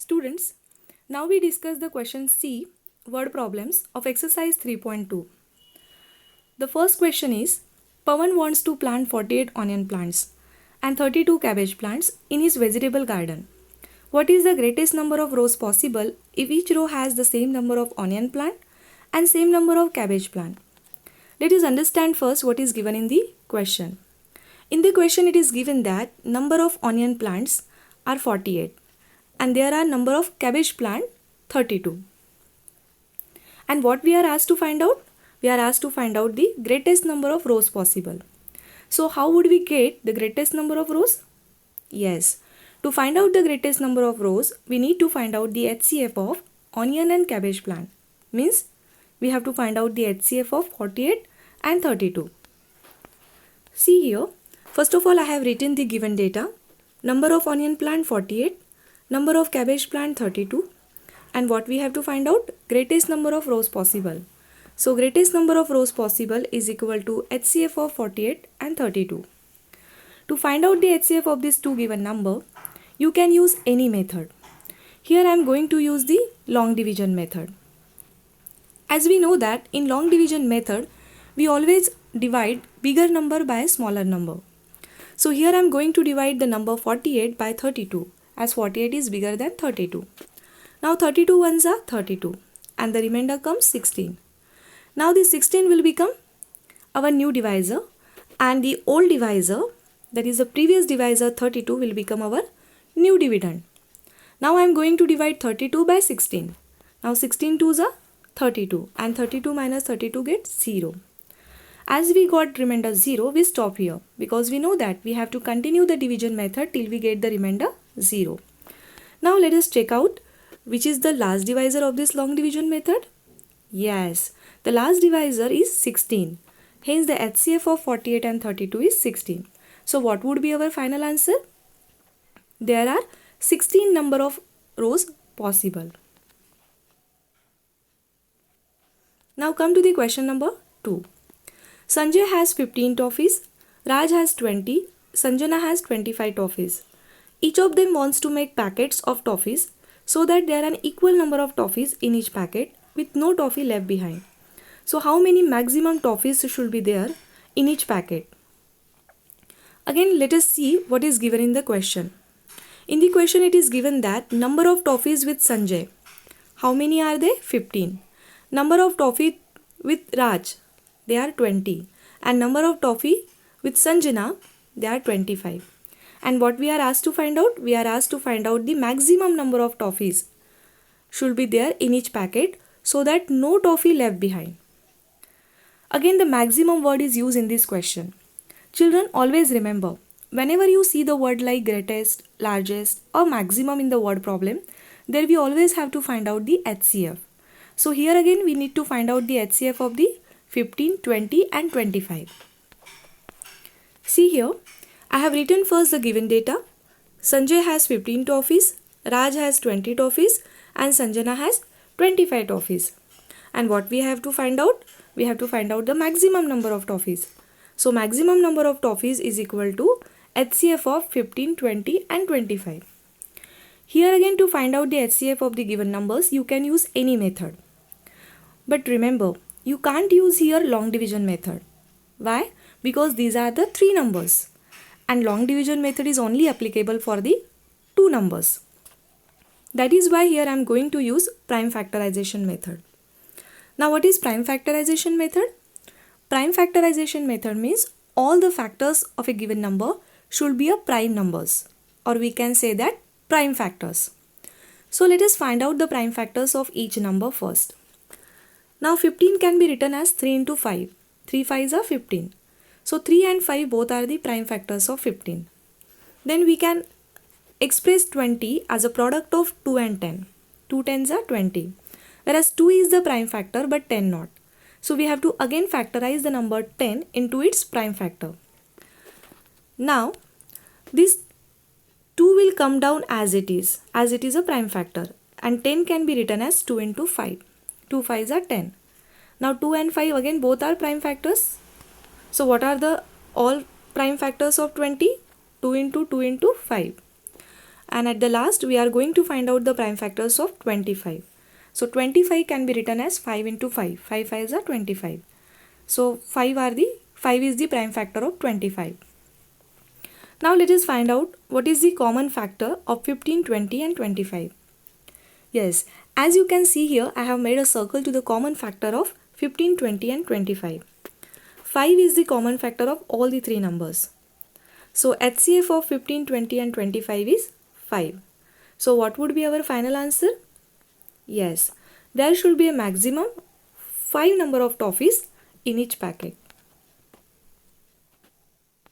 Students, now we discuss the question C, word problems of exercise 3.2. The first question is, Pawan wants to plant 48 onion plants and 32 cabbage plants in his vegetable garden. What is the greatest number of rows possible if each row has the same number of onion plant and same number of cabbage plant? Let us understand first what is given in the question. In the question it is given that number of onion plants are 48 and there are number of cabbage plant 32. And what we are asked to find out? We are asked to find out the greatest number of rows possible. So how would we get the greatest number of rows? Yes, to find out the greatest number of rows, we need to find out the HCF of onion and cabbage plant. Means we have to find out the HCF of 48 and 32. See here, first of all I have written the given data. Number of onion plant 48, number of cabbage plant 32, and what we have to find out? Greatest number of rows possible. So greatest number of rows possible is equal to HCF of 48 and 32. To find out the HCF of these two given number, you can use any method. Here I am going to use the long division method. As we know that in long division method, we always divide bigger number by a smaller number. So here I am going to divide the number 48 by 32 as 48 is bigger than 32. Now 32 ones are 32 and the remainder comes 16. Now this 16 will become our new divisor and the old divisor, that is the previous divisor 32, will become our new dividend. Now I am going to divide 32 by 16. Now 16 twos are 32 and 32 minus 32 gets 0. As we got remainder 0, we stop here because we know that we have to continue the division method till we get the remainder 0. Now let us check out which is the last divisor of this long division method. Yes, the last divisor is 16. Hence the HCF of 48 and 32 is 16. So what would be our final answer? There are 16 number of rows possible. Now come to the question number 2. Sanjay has 15 toffees, Raj has 20, Sanjana has 25 toffees. Each of them wants to make packets of toffees so that there are an equal number of toffees in each packet with no toffee left behind. So how many maximum toffees should be there in each packet? Again, let us see what is given in the question. In the question it is given that number of toffees with Sanjay. How many are they? 15. Number of toffee with Raj. They are 20. And number of toffee with Sanjana. They are 25. And what we are asked to find out? We are asked to find out the maximum number of toffees should be there in each packet so that no toffee left behind. Again, the maximum word is used in this question. Children, always remember, whenever you see the word like greatest, largest or maximum in the word problem, there we always have to find out the HCF. So here again we need to find out the HCF of the 15, 20 and 25. See here, I have written first the given data. Sanjay has 15 toffees, Raj has 20 toffees and Sanjana has 25 toffees. And what we have to find out? We have to find out the maximum number of toffees. So maximum number of toffees is equal to HCF of 15, 20 and 25. Here again to find out the HCF of the given numbers, you can use any method. But remember, you can't use here long division method. Why? Because these are the three numbers. And long division method is only applicable for the two numbers. That is why here I am going to use prime factorization method. Now what is prime factorization method? Prime factorization method means all the factors of a given number should be a prime numbers, or we can say that prime factors. So let us find out the prime factors of each number first. Now 15 can be written as 3 into 5. 3 5s are 15. So 3 and 5 both are the prime factors of 15. Then we can express 20 as a product of 2 and 10. 2 10s are 20. Whereas 2 is the prime factor but 10 not. So we have to again factorize the number 10 into its prime factor. Now this 2 will come down as it is a prime factor, and 10 can be written as 2 into 5. 2 5s are 10. Now 2 and 5 again both are prime factors. So what are the all prime factors of 20? 2 into 5. And at the last, we are going to find out the prime factors of 25. So 25 can be written as 5 into 5. 5 5s are 25. So 5 is the prime factor of 25. Now let us find out what is the common factor of 15, 20 and 25. Yes, as you can see here, I have made a circle to the common factor of 15, 20 and 25. 5 is the common factor of all the three numbers. So HCF of 15, 20 and 25 is 5. So what would be our final answer? Yes, there should be a maximum 5 number of toffees in each packet.